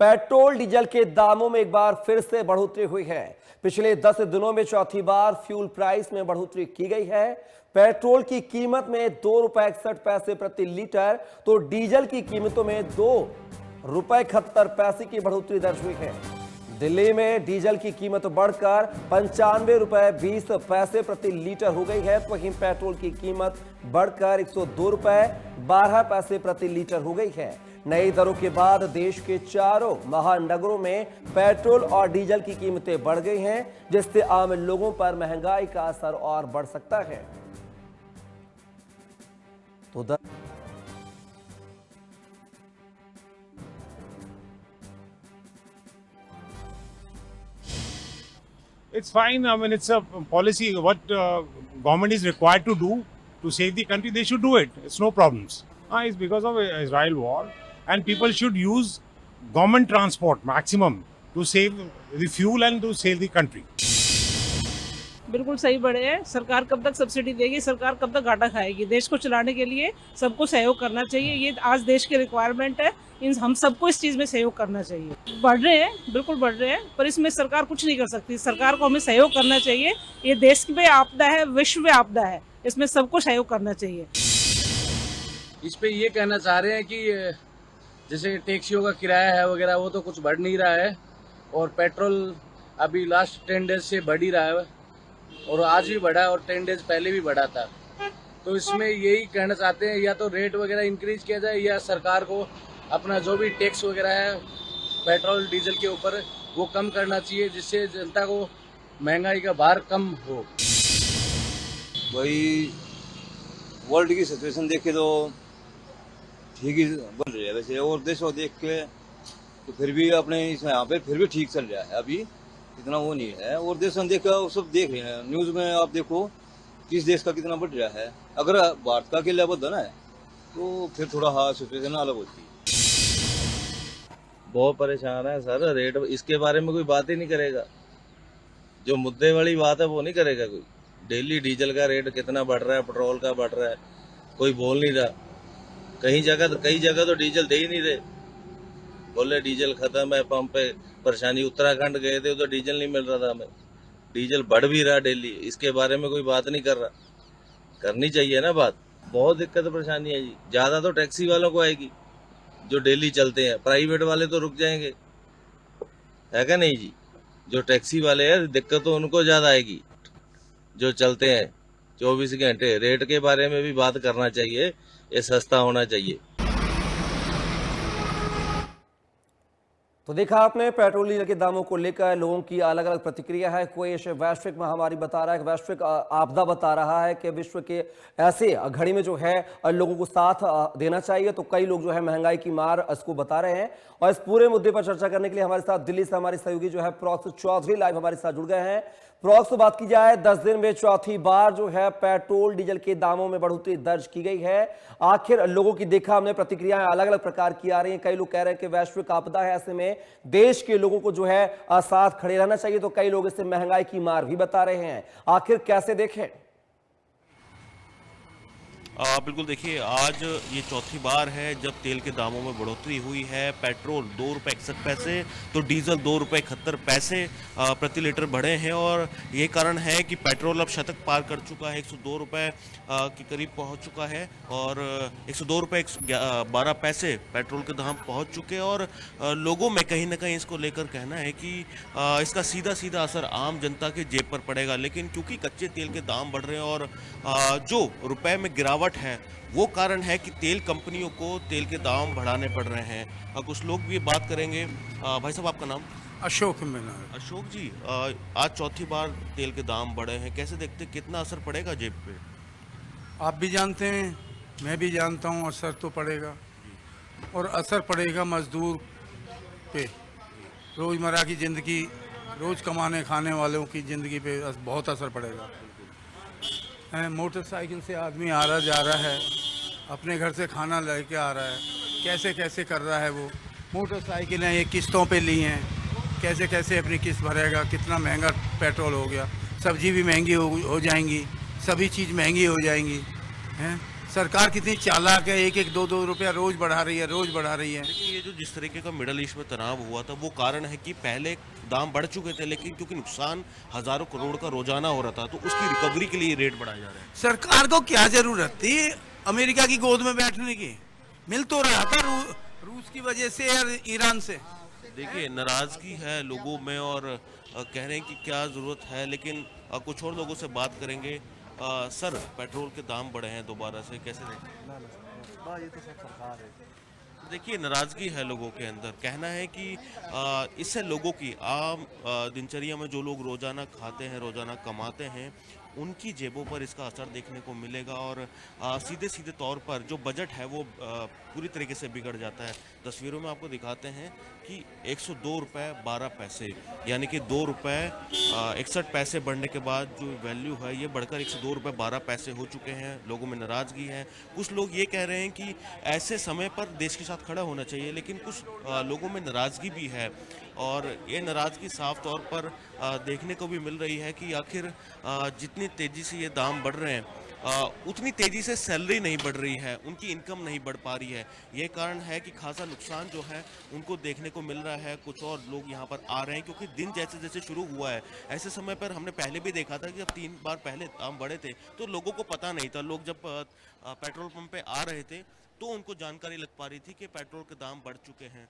Petrol diesel के दामों में एक बार फिर से बढ़ोतरी हुई है। पिछले 10 दिनों में चौथी बार फ्यूल प्राइस में बढ़ोतरी की गई है। पेट्रोल की कीमत में ₹2.61 प्रति लीटर तो डीजल की कीमतों में ₹2.71 की बढ़ोतरी दर्ज हुई है। दिल्ली में डीजल की कीमत बढ़कर ₹95.20 प्रति लीटर हो गई है, तो वहीं पेट्रोल की कीमत बढ़कर ₹102.12 प्रति लीटर हो गई है। नई दरों के बाद देश के चारों महानगरों में पेट्रोल और डीजल की कीमतें बढ़ गई हैं, जिससे आम लोगों पर महंगाई का असर और बढ़ सकता है। तो It's fine. I mean, it's a policy. What government is required to do to save the country, they should do it. It's no problems. It's because of Israel war, and people should use government transport maximum to save the fuel and to save the country. बिल्कुल सही बढ़े हैं। सरकार कब तक subsidy देगी, सरकार कब तक घाटा खाएगी। देश को चलाने के लिए सबको सहयोग करना चाहिए। ये आज देश की रिक्वायरमेंट है, हम सबको इस चीज़ में सहयोग करना चाहिए। बढ़ रहे हैं, बिल्कुल बढ़ रहे हैं, पर इसमें सरकार कुछ नहीं कर सकती। सरकार को हमें सहयोग करना चाहिए। ये देश में आपदा है, विश्व में आपदा है, इसमें सबको सहयोग करना चाहिए। इस पे ये कहना चाह रहे हैं कि जैसे टैक्सियों का किराया है वगैरह, वो तो कुछ बढ़ नहीं रहा है, और पेट्रोल अभी लास्ट 10 डेज से बढ़ ही रहा है, और आज भी बढ़ा और 10 डेज पहले भी बढ़ा था। तो इसमें यही कहना चाहते हैं, या तो रेट वगैरह इंक्रीज किया जाए, या सरकार को अपना जो भी टैक्स वगैरह है पेट्रोल डीजल के ऊपर वो कम करना चाहिए, जिससे जनता को महंगाई का भार कम हो। भाई वर्ल्ड की सिचुएशन देखे तो ठीक ही बन रही है वैसे, और देशों देख के तो फिर भी अपने इसमें यहाँ पे फिर भी ठीक चल रहा है। अभी इतना वो नहीं है, और देशों देख सब देख रहे हैं न्यूज में। आप देखो किस देश का कितना बढ़ रहा है। अगर भारत का अकेला बदला है तो फिर थोड़ा सिचुएशन अलग होती है। बहुत परेशान है सर। रेट इसके बारे में कोई बात ही नहीं करेगा। जो मुद्दे वाली बात है वो नहीं करेगा कोई। डेली डीजल का रेट कितना बढ़ रहा है, पेट्रोल का बढ़ रहा है, कोई बोल नहीं रहा। कई जगह तो डीजल दे ही नहीं रहे, बोले डीजल खत्म है, पंप पे परेशानी। उत्तराखंड गए थे तो डीजल नहीं मिल रहा था हमें। डीजल बढ़ भी रहा डेली, इसके बारे में कोई बात नहीं कर रहा। करनी चाहिए ना बात। बहुत दिक्कत परेशानी है जी। ज्यादा तो टैक्सी वालों को आएगी जो डेली चलते हैं, प्राइवेट वाले तो रुक जाएंगे, है क्या नहीं जी। जो टैक्सी वाले हैं दिक्कत तो उनको ज्यादा आएगी, जो चलते हैं 24 घंटे। रेट के बारे में भी बात करना चाहिए, ये सस्ता होना चाहिए। तो देखा आपने पेट्रोल डीजल के दामों को लेकर लोगों की अलग अलग प्रतिक्रिया है। कोई इसे वैश्विक महामारी बता रहा है, वैश्विक आपदा बता रहा है कि विश्व के ऐसे घड़ी में जो है लोगों को साथ देना चाहिए। तो कई लोग जो है महंगाई की मार इसको बता रहे हैं। और इस पूरे मुद्दे पर चर्चा करने के लिए हमारे साथ दिल्ली से हमारे सहयोगी जो है प्रॉक्स चौधरी लाइव हमारे साथ जुड़ गए हैं। प्रॉक्स से बात की जाए, 10 दिन में चौथी बार जो है पेट्रोल डीजल के दामों में बढ़ोतरी दर्ज की गई है। आखिर लोगों की देखा हमने प्रतिक्रियाएं अलग अलग प्रकार की आ रही हैं। कई लोग कह रहे हैं कि वैश्विक आपदा है, ऐसे में देश के लोगों को जो है साथ खड़े रहना चाहिए। तो कई लोग इससे महंगाई की मार भी बता रहे हैं। आखिर कैसे देखें? बिल्कुल, देखिए आज ये चौथी बार है जब तेल के दामों में बढ़ोतरी हुई है। पेट्रोल ₹2.61 तो डीजल ₹2.71 प्रति लीटर बढ़े हैं, और ये कारण है कि पेट्रोल अब शतक पार कर चुका है, ₹102 के करीब पहुंच चुका है, और ₹102.12 पेट्रोल के दाम पहुंच चुके हैं। और लोगों में कहीं ना कहीं इसको लेकर कहना है कि इसका सीधा सीधा असर आम जनता के जेब पर पड़ेगा। लेकिन क्योंकि कच्चे तेल के दाम बढ़ रहे हैं और जो रुपए में गिरावट है वो कारण है कि तेल कंपनियों को तेल के दाम बढ़ाने पड़ रहे हैं। कुछ लोग भी बात करेंगे। भाई साहब, आपका नाम? अशोक मेना। अशोक जी, आज चौथी बार तेल के दाम बढ़े हैं, कैसे देखते, कितना असर पड़ेगा जेब पे? आप भी जानते हैं, मैं भी जानता हूँ, असर तो पड़ेगा, और असर पड़ेगा मजदूर पे। रोज़मर्रा की ज़िंदगी, रोज़ कमाने खाने वालों की ज़िंदगी पे बहुत असर पड़ेगा। मोटरसाइकिल से आदमी आ रहा जा रहा है, अपने घर से खाना लेके आ रहा है, कैसे कैसे कर रहा है वो। मोटरसाइकिलें ये किस्तों पे ली हैं, कैसे कैसे अपनी किस्त भरेगा। कितना महंगा पेट्रोल हो गया, सब्जी भी महंगी हो जाएंगी, सभी चीज़ महंगी हो जाएंगी हैं। सरकार कितनी चालाक है, एक एक दो दो रुपया रोज बढ़ा रही है, रोज बढ़ा रही है। लेकिन ये जो जिस तरीके का मिडल ईस्ट में तनाव हुआ था वो कारण है कि पहले दाम बढ़ चुके थे, लेकिन क्योंकि नुकसान हजारों करोड़ का रोजाना हो रहा था तो उसकी रिकवरी के लिए रेट बढ़ाए जा रहे हैं। सरकार को क्या जरूरत थी अमेरिका की गोद में बैठने की? मिल तो रहा था रूस की वजह से या ईरान से। देखिए नाराजगी है लोगों में और कह रहे हैं कि क्या जरूरत है, लेकिन कुछ और लोगों से बात करेंगे। सर, पेट्रोल के दाम बढ़े हैं दोबारा से, कैसे देखते हैं? देखिए नाराजगी है लोगों के अंदर। कहना है कि इससे लोगों की आम दिनचर्या में जो लोग रोजाना खाते हैं, रोजाना कमाते हैं, उनकी जेबों पर इसका असर देखने को मिलेगा और सीधे सीधे तौर पर जो बजट है वो पूरी तरीके से बिगड़ जाता है। तस्वीरों में आपको दिखाते हैं कि 102 रुपये 12 पैसे, यानी कि 2 रुपये 61 पैसे बढ़ने के बाद जो वैल्यू है ये बढ़कर 102 रुपये 12 पैसे हो चुके हैं। लोगों में नाराज़गी है। कुछ लोग ये कह रहे हैं कि ऐसे समय पर देश के साथ खड़ा होना चाहिए, लेकिन कुछ लोगों में नाराज़गी भी है और ये नाराज़गी साफ तौर पर देखने को भी मिल रही है कि आखिर जितनी तेज़ी से ये दाम बढ़ रहे हैं उतनी तेज़ी से सैलरी नहीं बढ़ रही है, उनकी इनकम नहीं बढ़ पा रही है। ये कारण है कि खासा नुकसान जो है उनको देखने को मिल रहा है। कुछ और लोग यहाँ पर आ रहे हैं क्योंकि दिन जैसे जैसे शुरू हुआ है, ऐसे समय पर हमने पहले भी देखा था कि जब 3 बार पहले दाम बढ़े थे तो लोगों को पता नहीं था। लोग जब पेट्रोल पंप पे आ रहे थे तो उनको जानकारी लग पा रही थी कि पेट्रोल के दाम बढ़ चुके हैं,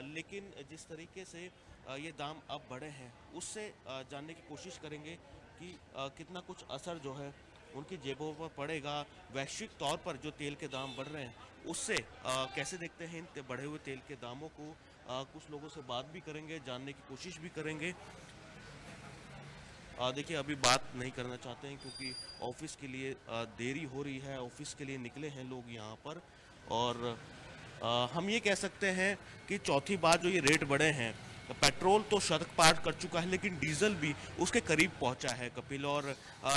लेकिन जिस तरीके से ये दाम अब बढ़े हैं उससे जानने की कोशिश करेंगे कि कितना कुछ असर जो है उनकी जेबों पर पड़ेगा। वैश्विक तौर पर जो तेल के दाम बढ़ रहे हैं उससे कैसे देखते हैं इन बढ़े हुए तेल के दामों को। कुछ लोगों से बात भी करेंगे, जानने की कोशिश भी करेंगे। देखिए अभी बात नहीं करना चाहते हैं क्योंकि ऑफिस के लिए देरी हो रही है, ऑफिस के लिए निकले हैं लोग यहाँ पर। और हम ये कह सकते हैं कि चौथी बार जो ये रेट बढ़े हैं, पेट्रोल तो शतक पार कर चुका है लेकिन डीजल भी उसके करीब पहुंचा है कपिल। और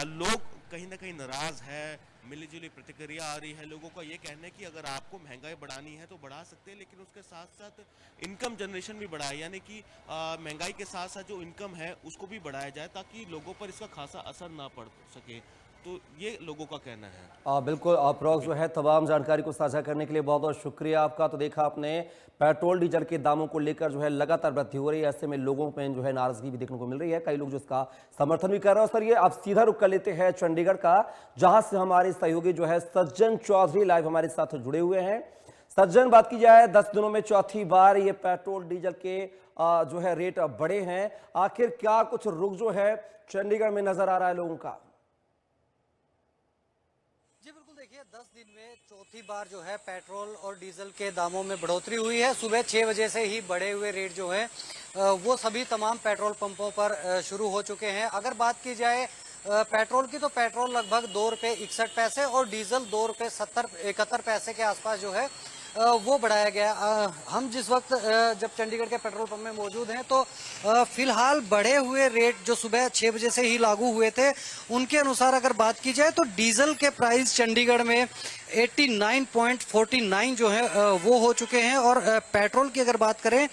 लोग कहीं ना कहीं नाराज है, मिलीजुली प्रतिक्रिया आ रही है। लोगों का ये कहना है कि अगर आपको महंगाई बढ़ानी है तो बढ़ा सकते हैं, लेकिन उसके साथ साथ इनकम जनरेशन भी बढ़ाए, यानी कि महंगाई के साथ साथ जो इनकम है उसको भी बढ़ाया जाए ताकि लोगों पर इसका खासा असर ना पड़ सके। तो ये लोगों का कहना है। बिल्कुल प्रॉक जो है तमाम जानकारी को साझा करने के लिए बहुत बहुत शुक्रिया आपका। तो देखा आपने पेट्रोल डीजल के दामों को लेकर जो है लगातार वृद्धि हो रही है, ऐसे में लोगों में जो है नाराजगी भी देखने को मिल रही है। कई लोग जो इसका समर्थन भी कर रहे हैं। सर ये आप सीधा रुख कर लेते हैं चंडीगढ़ का, जहां से हमारे सहयोगी जो है सज्जन चौधरी लाइव हमारे साथ जुड़े हुए हैं। सज्जन, बात की जाए 10 दिनों में चौथी बार ये पेट्रोल डीजल के जो है रेट बढ़े हैं, आखिर क्या कुछ रुख जो है चंडीगढ़ में नजर आ रहा है लोगों का? जी बिल्कुल, देखिए 10 दिन में चौथी बार जो है पेट्रोल और डीजल के दामों में बढ़ोतरी हुई है। सुबह 6 बजे से ही बढ़े हुए रेट जो है वो सभी तमाम पेट्रोल पंपों पर शुरू हो चुके हैं। अगर बात की जाए पेट्रोल की तो पेट्रोल लगभग 2 रुपये 61 पैसे और डीजल 2 रुपये 71 पैसे के आसपास जो है वो बढ़ाया गया। हम जिस वक्त जब चंडीगढ़ के पेट्रोल पंप में मौजूद हैं तो फिलहाल बढ़े हुए रेट जो सुबह 6 बजे से ही लागू हुए थे उनके अनुसार अगर बात की जाए तो डीजल के प्राइस चंडीगढ़ में 89.49 जो है वो हो चुके हैं और पेट्रोल की अगर बात करें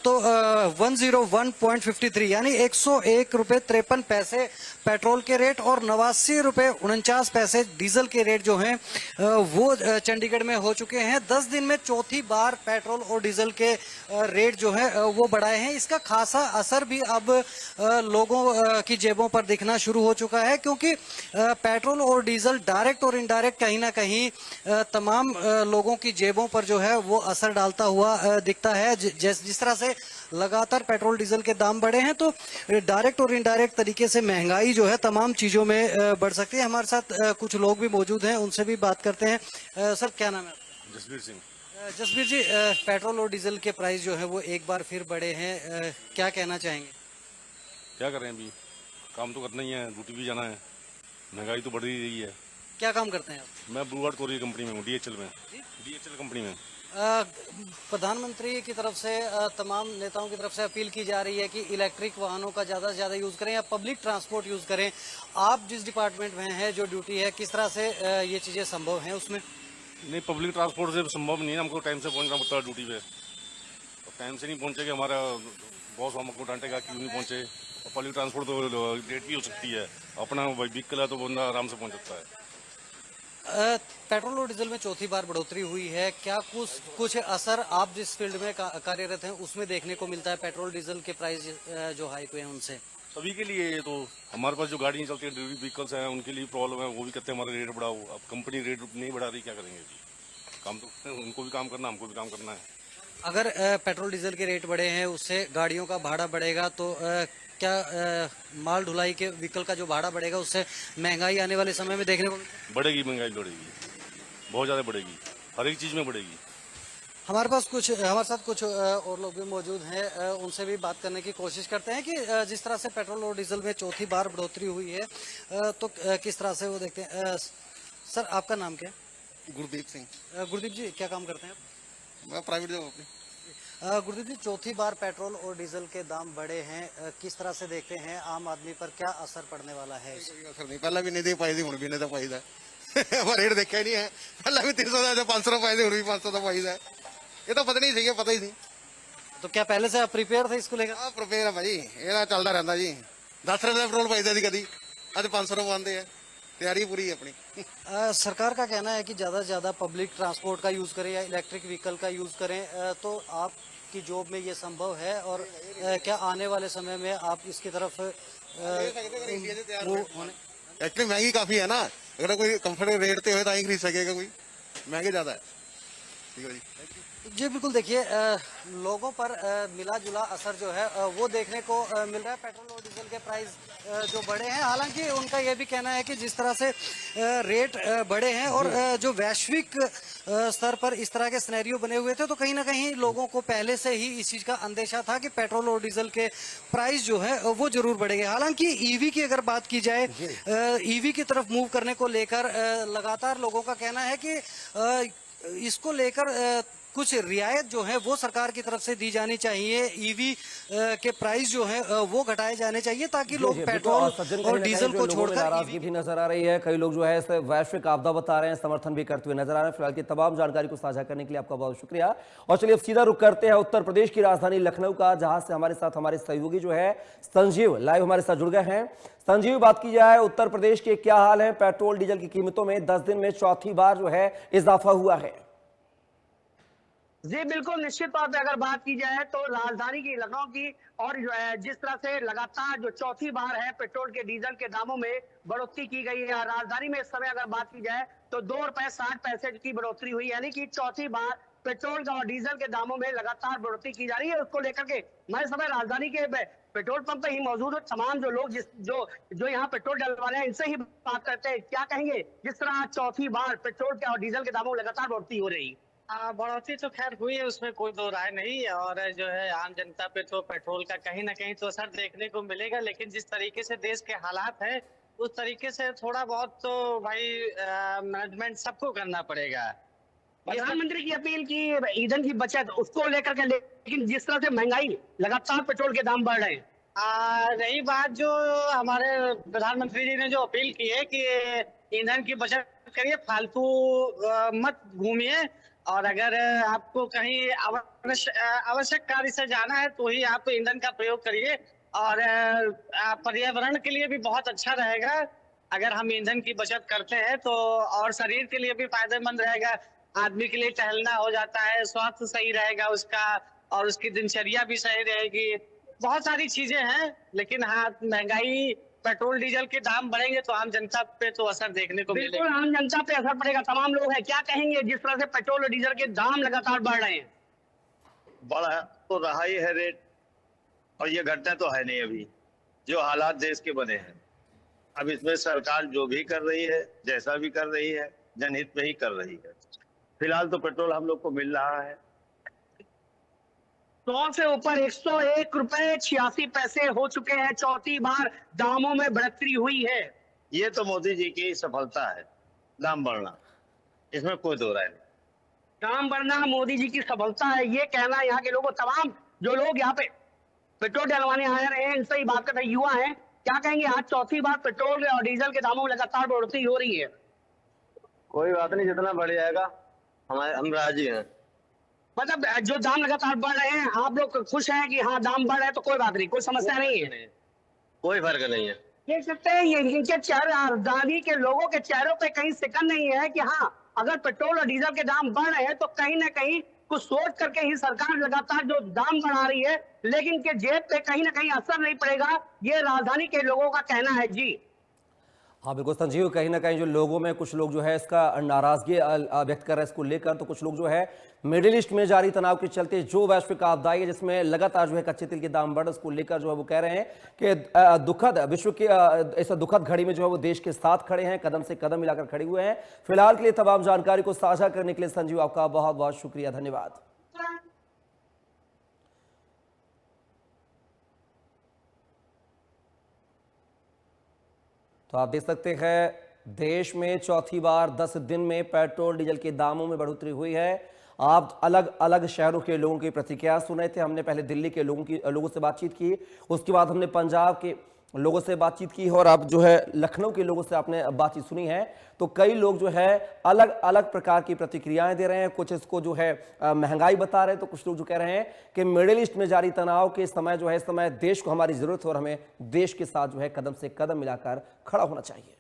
तो 101.53 यानी 101 रुपये 53 पैसे पेट्रोल के रेट और 89 रुपये 49 पैसे डीजल के रेट जो हैं वो चंडीगढ़ में हो चुके हैं। 10 दिन में चौथी बार पेट्रोल और डीजल के रेट जो है वो बढ़ाए हैं। इसका खासा असर भी अब लोगों की जेबों पर दिखना शुरू हो चुका है, क्योंकि पेट्रोल और डीजल डायरेक्ट और इनडायरेक्ट कहीं ना कहीं तमाम लोगों की जेबों पर जो है वो असर डालता हुआ दिखता है। जिस तरह से लगातार पेट्रोल डीजल के दाम बढ़े हैं तो डायरेक्ट और इनडायरेक्ट तरीके से महंगाई जो है तमाम चीजों में बढ़ सकती है। हमारे साथ कुछ लोग भी मौजूद हैं, उनसे भी बात करते हैं। सर क्या नाम है? जसबीर सिंह। जसबीर जी, पेट्रोल और डीजल के प्राइस जो है वो एक बार फिर बढ़े हैं, क्या कहना चाहेंगे? क्या करें, अभी काम तो करना ही है, ड्यूटी भी जाना है, महंगाई तो बढ़ ही रही है। क्या काम करते हैं आप? मैं ब्लू हार्ट कोरियर कंपनी में हूँ, DHL में। DHL कंपनी में प्रधानमंत्री की तरफ से तमाम नेताओं की तरफ से अपील की जा रही है कि इलेक्ट्रिक वाहनों का ज़्यादा से ज़्यादा यूज़ करें या पब्लिक ट्रांसपोर्ट यूज़ करें। आप जिस डिपार्टमेंट में हैं, जो ड्यूटी है, किस तरह से ये चीज़ें संभव हैं उसमें? नहीं, पब्लिक ट्रांसपोर्ट से संभव नहीं है, हमको टाइम से पहुंचना पड़ता है ड्यूटी पे। टाइम से नहीं पहुंचेगा हमारा बॉस हमको डांटेगा क्यों नहीं पहुंचे। और पब्लिक ट्रांसपोर्ट तो लेट भी हो सकती है, अपना व्हीकल है तो बंदा आराम से पहुंच सकता है। पेट्रोल और डीजल में चौथी बार बढ़ोतरी हुई है, क्या कुछ असर आप जिस फील्ड में कार्यरत हैं उसमें देखने को मिलता है? पेट्रोल डीजल के प्राइस जो हाइक हुए हैं उनसे सभी के लिए ये तो हमारे पास जो गाड़ियाँ चलती है डिलीवरी व्हीकल्स हैं उनके लिए प्रॉब्लम है, वो भी कहते हैं हमारा रेट बढ़ाओ। अब कंपनी रेट नहीं बढ़ा रही, क्या करेंगे जी? काम तो उनको भी काम करना, हमको भी काम करना है। अगर पेट्रोल डीजल के रेट बढ़े हैं उससे गाड़ियों का भाड़ा बढ़ेगा तो क्या माल ढुलाई के व्हीकल का जो भाड़ा बढ़ेगा उससे महंगाई आने वाले समय में देखने को बढ़ेगी, महंगाई बढ़ेगी, बहुत ज़्यादा बढ़ेगी, हर एक चीज़ में बढ़ेगी। हमारे साथ कुछ और लोग भी मौजूद हैं, उनसे भी बात करने की कोशिश करते हैं कि जिस तरह से पेट्रोल और डीजल में चौथी बार बढ़ोतरी हुई है तो किस तरह से वो देखते हैं। सर आपका नाम क्या है? गुरदीप सिंह। गुरदीप जी क्या काम करते हैं आप? मैं प्राइवेट जॉब अपनी। गुरदीप जी चौथी बार पेट्रोल और डीजल के दाम बढ़े हैं, किस तरह से देखते हैं? आम आदमी पर क्या असर पड़ने वाला है? कोई असर नहीं, पहला भी नहीं दे पाई थी, हुण भी नहीं दे पाई दा। रेट देखा ही नहीं है, पहला भी 300 का 500 पाई थी, हुण भी 500 का पाई दा। ये तो पता नहीं सी, पता ही नहीं। तो क्या पहले से आप प्रिपेयर थे इसको लेकर? हाँ प्रिपेयर है भाई, ये चलता रहता जी। 10 रुपए पेट्रोल पाई दी कभी, अज 500 रुपए आते हैं, तैयारी पूरी है अपनी। सरकार का कहना है कि ज़्यादा से ज़्यादा पब्लिक ट्रांसपोर्ट का यूज़ करें या इलेक्ट्रिक व्हीकल का यूज़ करें, तो आपकी जॉब में ये संभव है और क्या आने वाले समय में आप इसकी तरफ एक्चुअली महंगी काफी है ना, अगर कोई कंफर्टेबल रेट पे हो तो ही खरीद सकेगा, कोई महंगे ज्यादा है। ठीक है जी। जी बिल्कुल, देखिए लोगों पर मिला जुला असर जो है वो देखने को मिल रहा है। पेट्रोल और डीजल के प्राइस जो बढ़े हैं, हालांकि उनका ये भी कहना है कि जिस तरह से रेट बढ़े हैं और जो वैश्विक स्तर पर इस तरह के सिनेरियो बने हुए थे, तो कहीं ना कहीं लोगों को पहले से ही इस चीज़ का अंदेशा था कि पेट्रोल और डीजल के प्राइस जो है वो जरूर बढ़ेंगे। हालांकि ईवी की अगर बात की जाए, ईवी की तरफ मूव करने को लेकर लगातार लोगों का कहना है कि इसको लेकर कुछ रियायत जो है वो सरकार की तरफ से दी जानी चाहिए, ईवी के प्राइस जो है वो घटाए जाने चाहिए ताकि लोग पेट्रोल और डीजल को छोड़कर नाराजगी भी नजर आ रही है। कई लोग जो है इसे वैश्विक आपदा बता रहे हैं, समर्थन भी करते हुए नजर आ रहे हैं। फिलहाल की तमाम जानकारी को साझा करने के लिए आपका बहुत शुक्रिया। और चलिए अब सीधा रुख करते हैं उत्तर प्रदेश की राजधानी लखनऊ का, जहां से हमारे साथ हमारे सहयोगी जो है संजीव लाइव हमारे साथ जुड़ गए हैं। संजीव, बात की जाए उत्तर प्रदेश के क्या हाल है? पेट्रोल डीजल की कीमतों में 10 दिन में चौथी बार जो है इजाफा हुआ है। जी बिल्कुल, निश्चित तौर पे अगर बात की जाए तो राजधानी की लखनऊ की और जो है जिस तरह से लगातार जो चौथी बार है पेट्रोल के डीजल के दामों में बढ़ोतरी की गई है। राजधानी में इस समय अगर बात की जाए तो 2 रुपए 60 पैसे की बढ़ोतरी हुई, यानी कि चौथी बार पेट्रोल का और डीजल के दामों में लगातार बढ़ोतरी की जा रही है। उसको लेकर के मैं इस समय राजधानी के पेट्रोल पंप पे ही मौजूद है। तमाम जो लोग जो यहाँ पेट्रोल डलवाने हैं इनसे ही बात करते हैं, क्या कहेंगे जिस तरह चौथी बार पेट्रोल के और डीजल के दामों में लगातार बढ़ोतरी हो रही है? बढ़ोतरी तो खैर हुई है, उसमें कोई दो राय नहीं। और जो है आम जनता पे तो पेट्रोल का कहीं ना कहीं तो असर देखने को मिलेगा, लेकिन जिस तरीके से देश के हालात है उस तरीके से थोड़ा बहुत तो भाई मैनेजमेंट सबको करना पड़ेगा। प्रधानमंत्री की अपील की ईंधन की बचत, उसको लेकर के, लेकिन जिस तरह से महंगाई लगातार पेट्रोल के दाम बढ़ रहे हैं, रही बात जो हमारे प्रधानमंत्री जी ने जो अपील की है कि ईंधन की बचत करिए, फालतू मत घूमिए, और अगर आपको कहीं आवश्यक कार्य से जाना है तो ही आप ईंधन का प्रयोग करिए। और पर्यावरण के लिए भी बहुत अच्छा रहेगा अगर हम ईंधन की बचत करते हैं तो, और शरीर के लिए भी फायदेमंद रहेगा। आदमी के लिए टहलना हो जाता है, स्वास्थ्य सही रहेगा उसका, और उसकी दिनचर्या भी सही रहेगी। बहुत सारी चीजें हैं, लेकिन हाँ महंगाई, पेट्रोल डीजल के दाम बढ़ेंगे तो आम जनता पे तो असर देखने को मिलेगा। बिल्कुल आम जनता पे असर पड़ेगा। तमाम लोग हैं, क्या कहेंगे जिस तरह से पेट्रोल और डीजल के दाम लगातार बढ़ रहे हैं? बढ़ा तो रहा ही है रेट, और ये घटना तो है नहीं अभी, जो हालात देश के बने हैं। अब इसमें सरकार जो भी कर रही है, जैसा भी कर रही है, जनहित में ही कर रही है। फिलहाल तो पेट्रोल हम लोग को मिल रहा है 100 से ऊपर 101 रुपए 86 पैसे हो चुके हैं। चौथी बार दामों में बढ़ोतरी हुई है। ये तो मोदी जी की सफलता है, दाम बढ़ना, इसमें कोई दो राय नहीं। दाम बढ़ना मोदी जी की सफलता है, ये कहना यहाँ के लोगों, तमाम जो लोग यहाँ पे पेट्रोल डलवाने आ रहे हैं इनसे ही बात करते हैं। युवा हैं, क्या कहेंगे आज चौथी बार पेट्रोल और डीजल के दामों में लगातार बढ़ोतरी हो रही है? कोई बात नहीं, जितना बढ़ जाएगा हम राजी हैं। मतलब जो दाम लगातार बढ़ रहे हैं आप लोग खुश हैं कि हाँ दाम बढ़ रहे हैं तो कोई बात नहीं, कोई समस्या नहीं है? कोई फर्क नहीं है। देख सकते हैं ये इनके चेहरे, राजधानी के लोगों के चेहरों पे कहीं सिकन नहीं है कि हाँ, अगर पेट्रोल और डीजल के दाम बढ़ रहे हैं तो कहीं ना कहीं कुछ सोच करके ही सरकार लगातार जो दाम बढ़ा रही है, लेकिन के जेब पे कहीं ना कहीं असर नहीं पड़ेगा, ये राजधानी के लोगों का कहना है। जी हाँ बिल्कुल संजीव, कहीं ना कहीं जो लोगों में कुछ लोग जो है इसका नाराजगी व्यक्त कर रहे हैं इसको लेकर, तो कुछ लोग जो है मिडिल ईस्ट में जारी तनाव के चलते जो वैश्विक आपदाई है जिसमें लगातार जो है कच्चे तेल के दाम बढ़, उसको लेकर जो है वो कह रहे हैं कि दुखद विश्व की इस दुखद घड़ी में जो है वो देश के साथ खड़े हैं, कदम से कदम मिलाकर खड़े हुए हैं। फिलहाल के लिए तमाम जानकारी को साझा करने के लिए संजीव आपका बहुत बहुत शुक्रिया, धन्यवाद। तो आप देख सकते हैं देश में चौथी बार 10 दिन में पेट्रोल डीजल के दामों में बढ़ोतरी हुई है। आप अलग अलग शहरों के लोगों की प्रतिक्रिया सुन रहे थे। हमने पहले दिल्ली के लोगों से बातचीत की, उसके बाद हमने पंजाब के लोगों से बातचीत की और अब जो है लखनऊ के लोगों से आपने बातचीत सुनी है। तो कई लोग जो है अलग अलग प्रकार की प्रतिक्रियाएं दे रहे हैं। कुछ इसको जो है महंगाई बता रहे हैं, तो कुछ लोग जो कह रहे हैं कि मिडिल ईस्ट में जारी तनाव के समय जो है इस समय देश को हमारी जरूरत है और हमें देश के साथ जो है कदम से कदम मिलाकर खड़ा होना चाहिए।